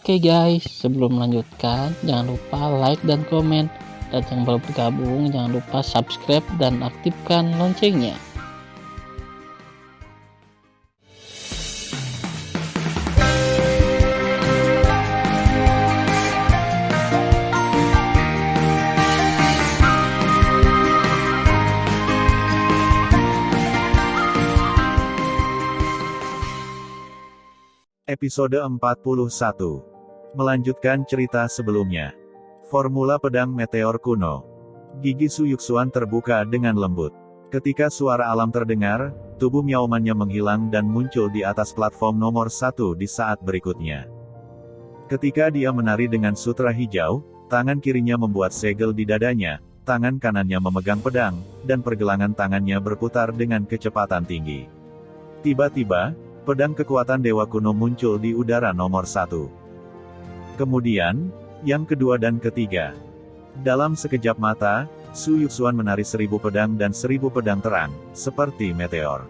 Oke guys, sebelum melanjutkan, jangan lupa like dan komen. Dan yang baru bergabung, jangan lupa subscribe dan aktifkan loncengnya. Episode 41. Melanjutkan cerita sebelumnya. Formula pedang meteor kuno. Gigi Su Yuxuan terbuka dengan lembut. Ketika suara alam terdengar, tubuh Miaomannya menghilang dan muncul di atas platform nomor 1 di saat berikutnya. Ketika dia menari dengan sutra hijau, tangan kirinya membuat segel di dadanya, tangan kanannya memegang pedang, dan pergelangan tangannya berputar dengan kecepatan tinggi. Tiba-tiba, pedang kekuatan dewa kuno muncul di udara nomor 1. Kemudian, yang kedua dan ketiga. Dalam sekejap mata, Su Yuxuan menari 1000 pedang dan 1000 pedang terang, seperti meteor.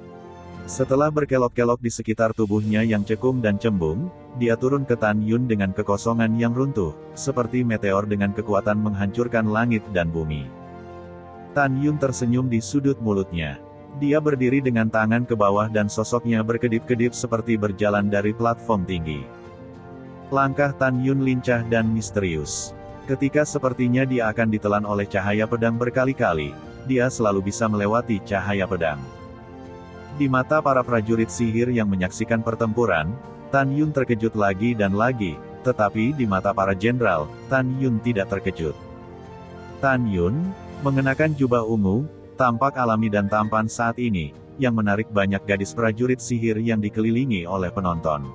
Setelah berkelok-kelok di sekitar tubuhnya yang cekung dan cembung, dia turun ke Tan Yun dengan kekosongan yang runtuh, seperti meteor dengan kekuatan menghancurkan langit dan bumi. Tan Yun tersenyum di sudut mulutnya. Dia berdiri dengan tangan ke bawah dan sosoknya berkedip-kedip seperti berjalan dari platform tinggi. Langkah Tan Yun lincah dan misterius. Ketika sepertinya dia akan ditelan oleh cahaya pedang berkali-kali, dia selalu bisa melewati cahaya pedang. Di mata para prajurit sihir yang menyaksikan pertempuran, Tan Yun terkejut lagi dan lagi, tetapi di mata para jenderal, Tan Yun tidak terkejut. Tan Yun, mengenakan jubah ungu, tampak alami dan tampan saat ini, yang menarik banyak gadis prajurit sihir yang dikelilingi oleh penonton.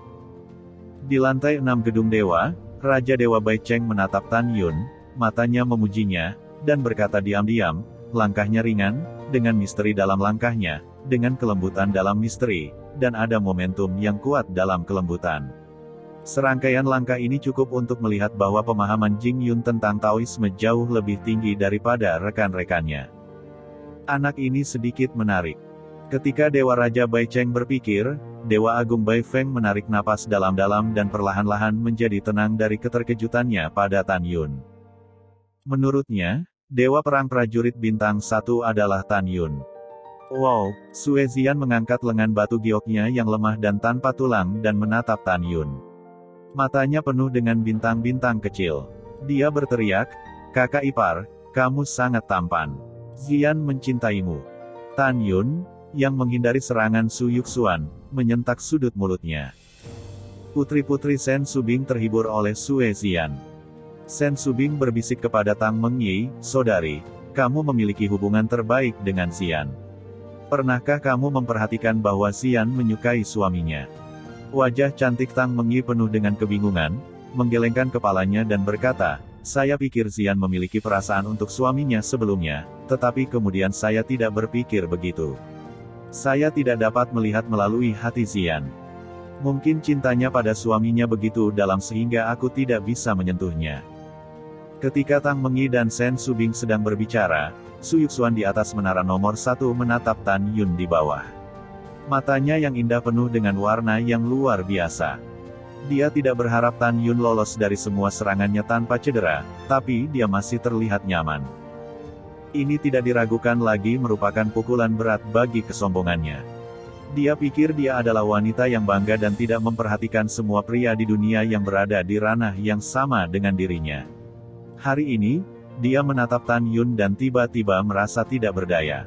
Di lantai 6 gedung dewa, Raja Dewa Bai Cheng menatap Tan Yun, matanya memujinya, dan berkata diam-diam, langkahnya ringan, dengan misteri dalam langkahnya, dengan kelembutan dalam misteri, dan ada momentum yang kuat dalam kelembutan. Serangkaian langkah ini cukup untuk melihat bahwa pemahaman Jing Yun tentang Taoisme jauh lebih tinggi daripada rekan-rekannya. Anak ini sedikit menarik. Ketika Dewa Raja Bai Cheng berpikir, Dewa Agung Bai Feng menarik napas dalam-dalam dan perlahan-lahan menjadi tenang dari keterkejutannya pada Tan Yun. Menurutnya, Dewa Perang Prajurit Bintang 1 adalah Tan Yun. Wow, Sue Zian mengangkat lengan batu gioknya yang lemah dan tanpa tulang dan menatap Tan Yun. Matanya penuh dengan bintang-bintang kecil. Dia berteriak, "Kakak ipar, kamu sangat tampan. Zian mencintaimu." Tan Yun, yang menghindari serangan Su Yuxuan, menyentak sudut mulutnya. Putri-putri Sen Subing terhibur oleh Sue Zian. Sen Subing berbisik kepada Tang Mengyi, "Saudari, kamu memiliki hubungan terbaik dengan Zian. Pernahkah kamu memperhatikan bahwa Zian menyukai suaminya?" Wajah cantik Tang Mengyi penuh dengan kebingungan, menggelengkan kepalanya dan berkata, "Saya pikir Zian memiliki perasaan untuk suaminya sebelumnya, tetapi kemudian saya tidak berpikir begitu. Saya tidak dapat melihat melalui hati Zian. Mungkin cintanya pada suaminya begitu dalam sehingga aku tidak bisa menyentuhnya." Ketika Tang Mengyi dan Sen Subing sedang berbicara, Su Yuxuan di atas menara nomor 1 menatap Tan Yun di bawah. Matanya yang indah penuh dengan warna yang luar biasa. Dia tidak berharap Tan Yun lolos dari semua serangannya tanpa cedera, tapi dia masih terlihat nyaman. Ini tidak diragukan lagi merupakan pukulan berat bagi kesombongannya. Dia pikir dia adalah wanita yang bangga dan tidak memperhatikan semua pria di dunia yang berada di ranah yang sama dengan dirinya. Hari ini, dia menatap Tan Yun dan tiba-tiba merasa tidak berdaya.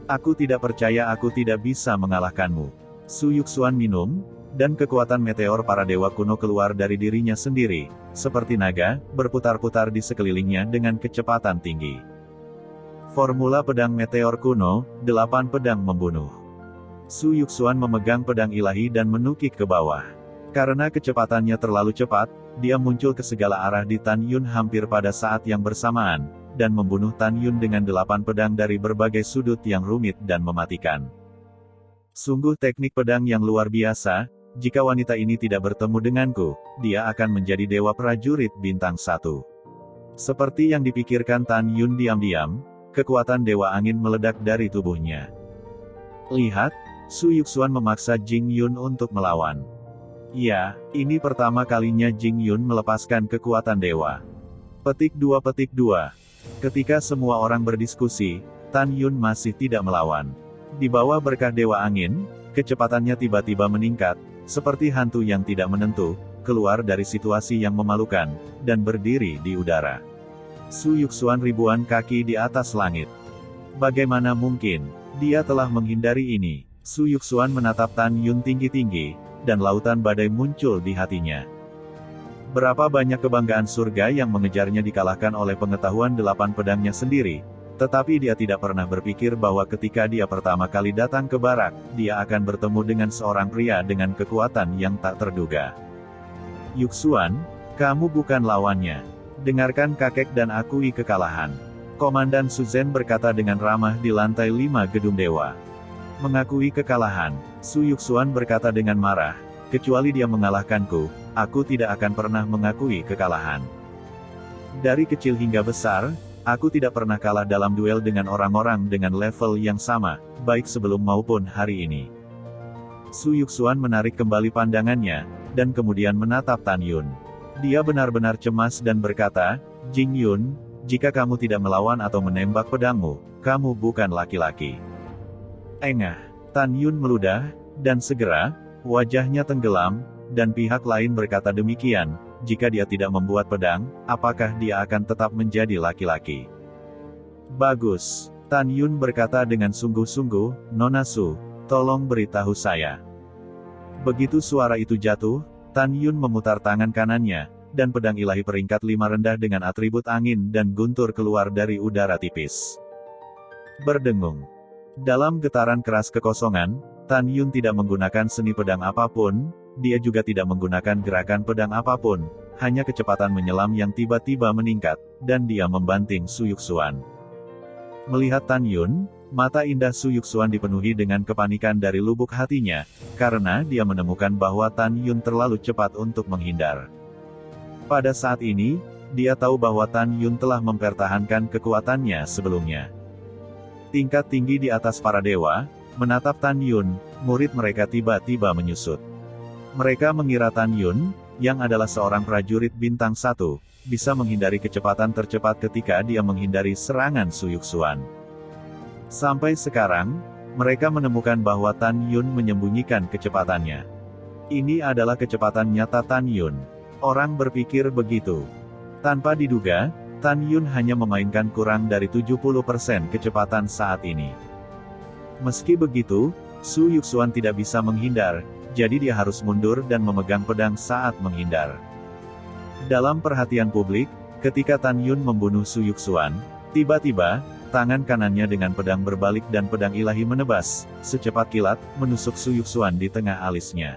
"Aku tidak percaya aku tidak bisa mengalahkanmu." Su Yuxuan minum, dan kekuatan meteor para dewa kuno keluar dari dirinya sendiri, seperti naga, berputar-putar di sekelilingnya dengan kecepatan tinggi. Formula pedang meteor kuno, 8 pedang membunuh. Su Yuxuan memegang pedang ilahi dan menukik ke bawah. Karena kecepatannya terlalu cepat, dia muncul ke segala arah di Tan Yun hampir pada saat yang bersamaan, dan membunuh Tan Yun dengan 8 pedang dari berbagai sudut yang rumit dan mematikan. Sungguh teknik pedang yang luar biasa. Jika wanita ini tidak bertemu denganku, dia akan menjadi dewa prajurit bintang 1. Seperti yang dipikirkan Tan Yun diam-diam, kekuatan dewa angin meledak dari tubuhnya. Lihat, Su Yuxuan memaksa Jing Yun untuk melawan. Ya, ini pertama kalinya Jing Yun melepaskan kekuatan dewa. Petik 2. Ketika semua orang berdiskusi, Tan Yun masih tidak melawan. Di bawah berkah Dewa Angin, kecepatannya tiba-tiba meningkat, seperti hantu yang tidak menentu, keluar dari situasi yang memalukan, dan berdiri di udara. Su Yuxuan ribuan kaki di atas langit. Bagaimana mungkin? Dia telah menghindari ini. Su Yuxuan menatap Tan Yun tinggi-tinggi, dan lautan badai muncul di hatinya. Berapa banyak kebanggaan surga yang mengejarnya dikalahkan oleh pengetahuan 8 pedangnya sendiri, tetapi dia tidak pernah berpikir bahwa ketika dia pertama kali datang ke barak, dia akan bertemu dengan seorang pria dengan kekuatan yang tak terduga. Yuxuan, kamu bukan lawannya. Dengarkan kakek dan akui kekalahan. Komandan Su Zhen berkata dengan ramah di lantai 5 gedung dewa. Mengakui kekalahan, Su Yuxuan berkata dengan marah, kecuali dia mengalahkanku, aku tidak akan pernah mengakui kekalahan. Dari kecil hingga besar, aku tidak pernah kalah dalam duel dengan orang-orang dengan level yang sama, baik sebelum maupun hari ini. Su Yuxuan menarik kembali pandangannya, dan kemudian menatap Tan Yun. Dia benar-benar cemas dan berkata, Jing Yun, jika kamu tidak melawan atau menembak pedangmu, kamu bukan laki-laki. Engah, Tan Yun meludah, dan segera, wajahnya tenggelam, dan pihak lain berkata demikian, jika dia tidak membuat pedang, apakah dia akan tetap menjadi laki-laki? Bagus, Tan Yun berkata dengan sungguh-sungguh, Nona Su, tolong beritahu saya. Begitu suara itu jatuh, Tan Yun memutar tangan kanannya, dan pedang ilahi peringkat 5 rendah dengan atribut angin dan guntur keluar dari udara tipis. Berdengung. Dalam getaran keras kekosongan, Tan Yun tidak menggunakan seni pedang apapun, dia juga tidak menggunakan gerakan pedang apapun, hanya kecepatan menyelam yang tiba-tiba meningkat, dan dia membanting Su Yuxuan. Melihat Tan Yun, mata indah Su Yuxuan dipenuhi dengan kepanikan dari lubuk hatinya, karena dia menemukan bahwa Tan Yun terlalu cepat untuk menghindar. Pada saat ini, dia tahu bahwa Tan Yun telah mempertahankan kekuatannya sebelumnya. Tingkat tinggi di atas para dewa, menatap Tan Yun, murid mereka tiba-tiba menyusut. Mereka mengira Tan Yun, yang adalah seorang prajurit bintang 1, bisa menghindari kecepatan tercepat ketika dia menghindari serangan Su Yuxuan. Sampai sekarang, mereka menemukan bahwa Tan Yun menyembunyikan kecepatannya. Ini adalah kecepatan nyata Tan Yun. Orang berpikir begitu. Tanpa diduga, Tan Yun hanya memainkan kurang dari 70% kecepatan saat ini. Meski begitu, Su Yuxuan tidak bisa menghindar, jadi dia harus mundur dan memegang pedang saat menghindar. Dalam perhatian publik, ketika Tan Yun membunuh Su Yuxuan, tiba-tiba, tangan kanannya dengan pedang berbalik dan pedang ilahi menebas, secepat kilat, menusuk Su Yuxuan di tengah alisnya.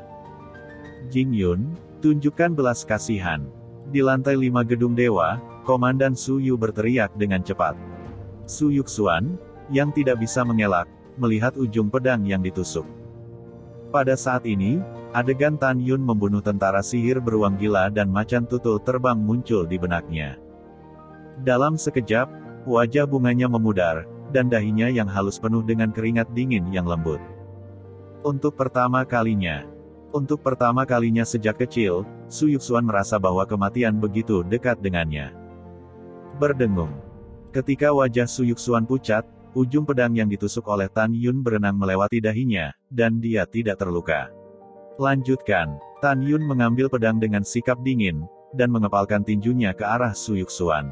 Jing Yun, tunjukkan belas kasihan. Di lantai 5 gedung dewa, Komandan Su Yu berteriak dengan cepat. Su Yuxuan, yang tidak bisa mengelak, melihat ujung pedang yang ditusuk. Pada saat ini, adegan Tan Yun membunuh tentara sihir beruang gila dan macan tutul terbang muncul di benaknya. Dalam sekejap, wajah bunganya memudar, dan dahinya yang halus penuh dengan keringat dingin yang lembut. Untuk pertama kalinya sejak kecil, Su Yuxuan merasa bahwa kematian begitu dekat dengannya. Berdengung. Ketika wajah Su Yuxuan pucat, ujung pedang yang ditusuk oleh Tan Yun berenang melewati dahinya, dan dia tidak terluka. Lanjutkan. Tan Yun mengambil pedang dengan sikap dingin, dan mengepalkan tinjunya ke arah Su Yuxuan.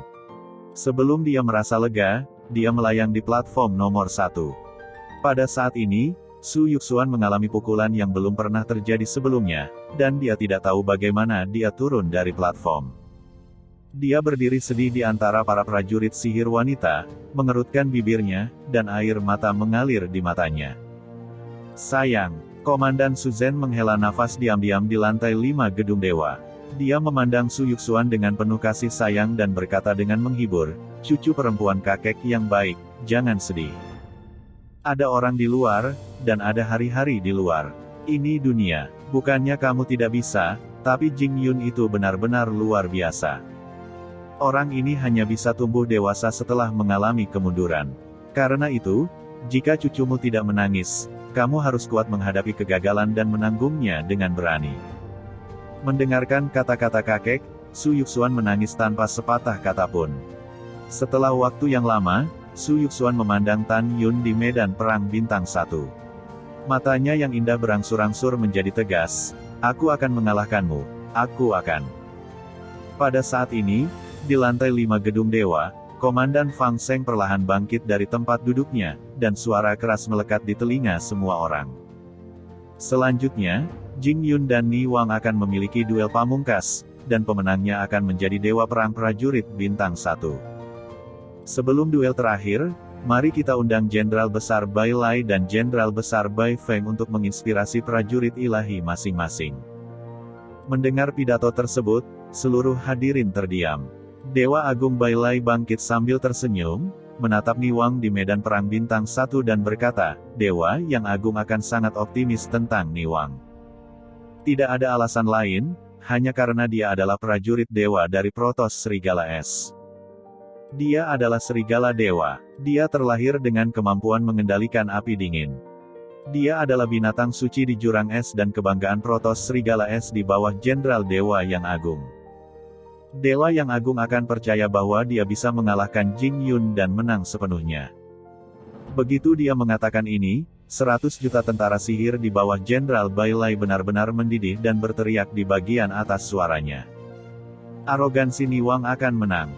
Sebelum dia merasa lega, dia melayang di platform nomor 1. Pada saat ini, Su Yuxuan mengalami pukulan yang belum pernah terjadi sebelumnya, dan dia tidak tahu bagaimana dia turun dari platform. Dia berdiri sedih di antara para prajurit sihir wanita, mengerutkan bibirnya, dan air mata mengalir di matanya. Sayang, Komandan Su Zhen menghela nafas diam-diam di lantai 5 gedung dewa. Dia memandang Su Yuxuan dengan penuh kasih sayang dan berkata dengan menghibur, cucu perempuan kakek yang baik, jangan sedih. Ada orang di luar, dan ada hari-hari di luar. Ini dunia, bukannya kamu tidak bisa, tapi Jing Yun itu benar-benar luar biasa. Orang ini hanya bisa tumbuh dewasa setelah mengalami kemunduran. Karena itu, jika cucumu tidak menangis, kamu harus kuat menghadapi kegagalan dan menanggungnya dengan berani. Mendengarkan kata-kata kakek, Su Yuxuan menangis tanpa sepatah kata pun. Setelah waktu yang lama, Su Yuxuan memandang Tan Yun di medan perang bintang 1. Matanya yang indah berangsur-angsur menjadi tegas. Aku akan mengalahkanmu. Aku akan. Pada saat ini, di lantai 5 gedung dewa, Komandan Fang Seng perlahan bangkit dari tempat duduknya, dan suara keras melekat di telinga semua orang. Selanjutnya, Jing Yun dan Ni Wang akan memiliki duel pamungkas, dan pemenangnya akan menjadi dewa perang prajurit bintang 1. Sebelum duel terakhir, mari kita undang Jenderal Besar Bai Lai dan Jenderal Besar Bai Feng untuk menginspirasi prajurit ilahi masing-masing. Mendengar pidato tersebut, seluruh hadirin terdiam. Dewa Agung Bai Lai bangkit sambil tersenyum, menatap Ni Wang di medan perang bintang 1 dan berkata, Dewa yang Agung akan sangat optimis tentang Ni Wang. Tidak ada alasan lain, hanya karena dia adalah prajurit dewa dari Protos Serigala Es. Dia adalah serigala dewa. Dia terlahir dengan kemampuan mengendalikan api dingin. Dia adalah binatang suci di jurang es dan kebanggaan Protos Serigala Es di bawah Jenderal Dewa yang Agung. Dewa yang Agung akan percaya bahwa dia bisa mengalahkan Jing Yun dan menang sepenuhnya. Begitu dia mengatakan ini, 100 juta tentara sihir di bawah Jenderal Bai Lai benar-benar mendidih dan berteriak di bagian atas suaranya. Arogansi Ni Wang akan menang.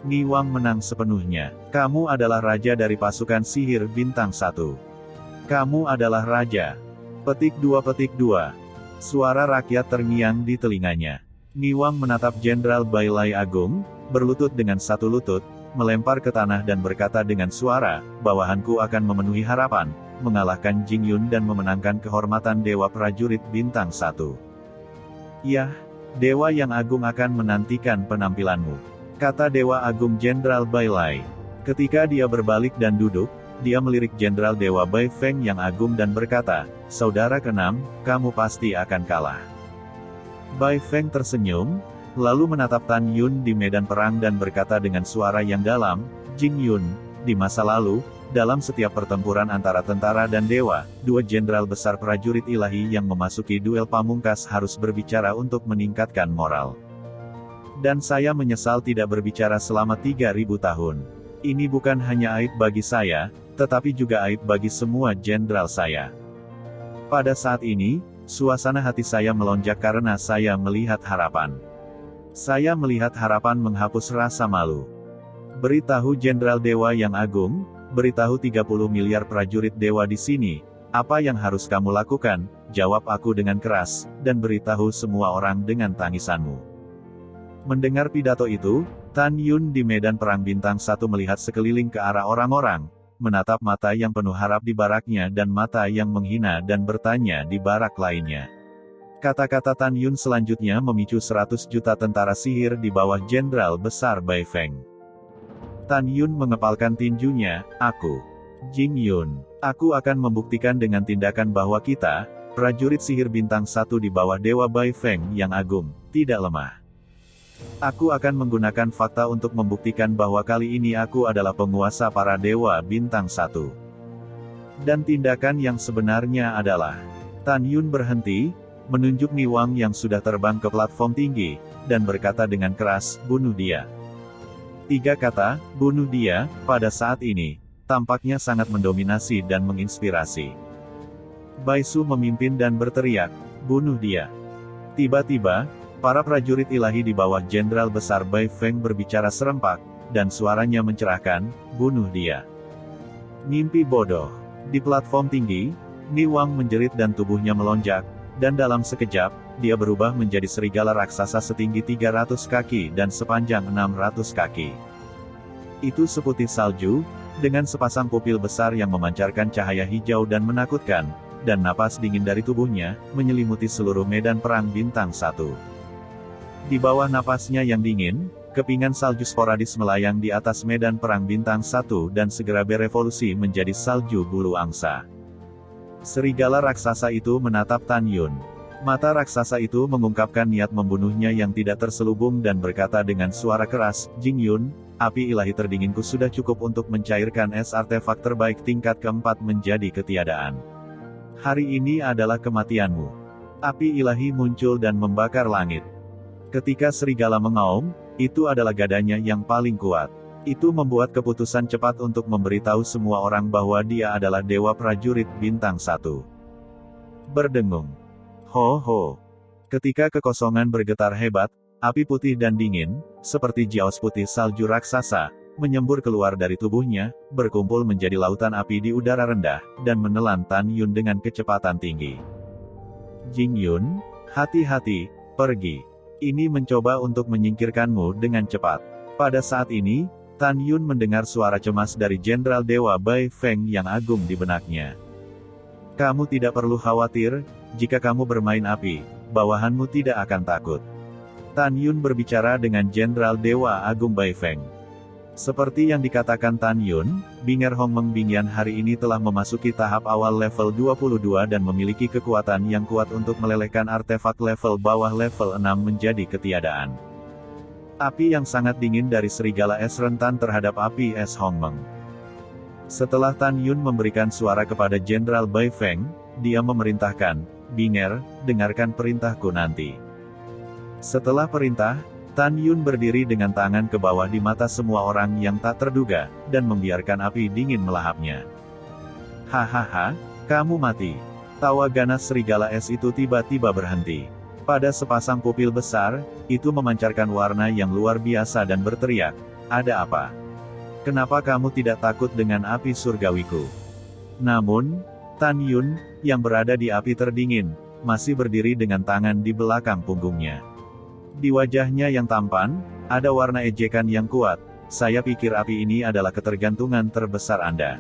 Ni Wang menang sepenuhnya. Kamu adalah raja dari pasukan sihir bintang 1. Kamu adalah raja. Petik 2. Suara rakyat terngiang di telinganya. Ni Wang menatap Jenderal Bai Lai Agung, berlutut dengan satu lutut, melempar ke tanah dan berkata dengan suara, bawahanku akan memenuhi harapan, mengalahkan Jing Yun dan memenangkan kehormatan Dewa Prajurit Bintang 1. Yah, Dewa yang Agung akan menantikan penampilanmu, kata Dewa Agung Jenderal Bai Lai. Ketika dia berbalik dan duduk, dia melirik Jenderal Dewa Bai Feng yang Agung dan berkata, Saudara keenam, kamu pasti akan kalah. Bai Feng tersenyum, lalu menatap Tan Yun di medan perang dan berkata dengan suara yang dalam, Jing Yun, di masa lalu, dalam setiap pertempuran antara tentara dan dewa, dua jenderal besar prajurit ilahi yang memasuki duel pamungkas harus berbicara untuk meningkatkan moral. Dan saya menyesal tidak berbicara selama 3000 tahun. Ini bukan hanya aib bagi saya, tetapi juga aib bagi semua jenderal saya. Pada saat ini, suasana hati saya melonjak karena saya melihat harapan. Saya melihat harapan menghapus rasa malu. Beritahu Jenderal Dewa yang Agung, beritahu 30 miliar prajurit dewa di sini, apa yang harus kamu lakukan, jawab aku dengan keras, dan beritahu semua orang dengan tangisanmu. Mendengar pidato itu, Tan Yun di medan perang bintang 1 melihat sekeliling ke arah orang-orang, menatap mata yang penuh harap di baraknya dan mata yang menghina dan bertanya di barak lainnya. Kata-kata Tan Yun selanjutnya memicu 100 juta tentara sihir di bawah Jenderal Besar Bai Feng. Tan Yun mengepalkan tinjunya, aku, Jing Yun, aku akan membuktikan dengan tindakan bahwa kita, prajurit sihir bintang 1 di bawah Dewa Bai Feng yang Agung, tidak lemah. Aku akan menggunakan fakta untuk membuktikan bahwa kali ini aku adalah penguasa para dewa bintang 1. Dan tindakan yang sebenarnya adalah, Tan Yun berhenti, menunjuk Ni Wang yang sudah terbang ke platform tinggi, dan berkata dengan keras, bunuh dia. 3 kata, bunuh dia, pada saat ini, tampaknya sangat mendominasi dan menginspirasi. Bai Su memimpin dan berteriak, bunuh dia. Tiba-tiba, para prajurit ilahi di bawah Jenderal Besar Bai Feng berbicara serempak, dan suaranya mencerahkan, bunuh dia. Mimpi bodoh. Di platform tinggi, Ni Wang menjerit dan tubuhnya melonjak, dan dalam sekejap, dia berubah menjadi serigala raksasa setinggi 300 kaki dan sepanjang 600 kaki. Itu seputih salju, dengan sepasang pupil besar yang memancarkan cahaya hijau dan menakutkan, dan napas dingin dari tubuhnya, menyelimuti seluruh medan perang bintang 1. Di bawah napasnya yang dingin, kepingan salju sporadis melayang di atas medan perang bintang 1 dan segera berevolusi menjadi salju bulu angsa. Serigala raksasa itu menatap Tan Yun. Mata raksasa itu mengungkapkan niat membunuhnya yang tidak terselubung dan berkata dengan suara keras, Jing Yun, api ilahi terdinginku sudah cukup untuk mencairkan es artefak terbaik tingkat keempat menjadi ketiadaan. Hari ini adalah kematianmu. Api ilahi muncul dan membakar langit. Ketika serigala mengaum, itu adalah gadanya yang paling kuat. Itu membuat keputusan cepat untuk memberitahu semua orang bahwa dia adalah dewa prajurit bintang 1. Berdengung. Ho ho. Ketika kekosongan bergetar hebat, api putih dan dingin, seperti jaus putih salju raksasa, menyembur keluar dari tubuhnya, berkumpul menjadi lautan api di udara rendah, dan menelan Tan Yun dengan kecepatan tinggi. Jing Yun, hati-hati, pergi. Ini mencoba untuk menyingkirkanmu dengan cepat. Pada saat ini, Tan Yun mendengar suara cemas dari Jenderal Dewa Bai Feng yang agung di benaknya. Kamu tidak perlu khawatir, jika kamu bermain api, bawahanmu tidak akan takut. Tan Yun berbicara dengan Jenderal Dewa Agung Bai Feng. Seperti yang dikatakan Tan Yun, Binger Hongmeng Bingyan hari ini telah memasuki tahap awal level 22 dan memiliki kekuatan yang kuat untuk melelehkan artefak level bawah level 6 menjadi ketiadaan. Api yang sangat dingin dari serigala es rentan terhadap api es Hongmeng. Setelah Tan Yun memberikan suara kepada Jenderal Bai Feng, dia memerintahkan, Binger, dengarkan perintahku nanti. Setelah perintah, Tan Yun berdiri dengan tangan ke bawah di mata semua orang yang tak terduga, dan membiarkan api dingin melahapnya. Hahaha, kamu mati. Tawa ganas serigala es itu tiba-tiba berhenti. Pada sepasang pupil besar, itu memancarkan warna yang luar biasa dan berteriak, ada apa? Kenapa kamu tidak takut dengan api surgawiku? Namun, Tan Yun, yang berada di api terdingin, masih berdiri dengan tangan di belakang punggungnya. Di wajahnya yang tampan, ada warna ejekan yang kuat. Saya pikir api ini adalah ketergantungan terbesar Anda.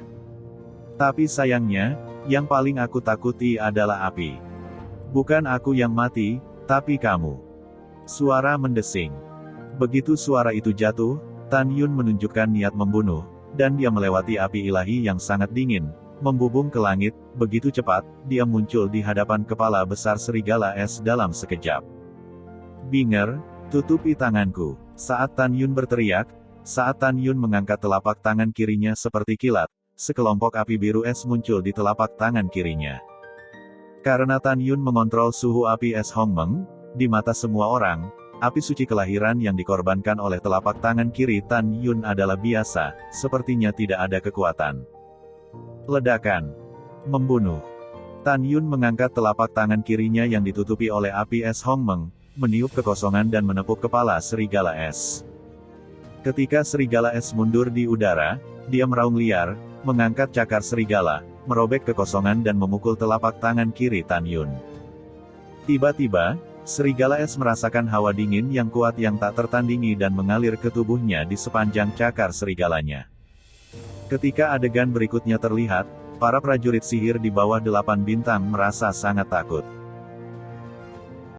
Tapi sayangnya, yang paling aku takuti adalah api. Bukan aku yang mati, tapi kamu. Suara mendesing. Begitu suara itu jatuh, Tan Yun menunjukkan niat membunuh, dan dia melewati api ilahi yang sangat dingin, membubung ke langit. Begitu cepat, dia muncul di hadapan kepala besar serigala es dalam sekejap. Binger, tutupi tanganku. Saat Tan Yun berteriak, saat Tan Yun mengangkat telapak tangan kirinya seperti kilat, sekelompok api biru es muncul di telapak tangan kirinya. Karena Tan Yun mengontrol suhu api es Hongmeng, di mata semua orang, api suci kelahiran yang dikorbankan oleh telapak tangan kiri Tan Yun adalah biasa, sepertinya tidak ada kekuatan. Ledakan. Membunuh. Tan Yun mengangkat telapak tangan kirinya yang ditutupi oleh api es Hongmeng, meniup kekosongan dan menepuk kepala serigala es. Ketika serigala es mundur di udara, dia meraung liar, mengangkat cakar serigala, merobek kekosongan dan memukul telapak tangan kiri Tan Yun. Tiba-tiba, serigala es merasakan hawa dingin yang kuat yang tak tertandingi dan mengalir ke tubuhnya di sepanjang cakar serigalanya. Ketika adegan berikutnya terlihat, para prajurit sihir di bawah 8 bintang merasa sangat takut.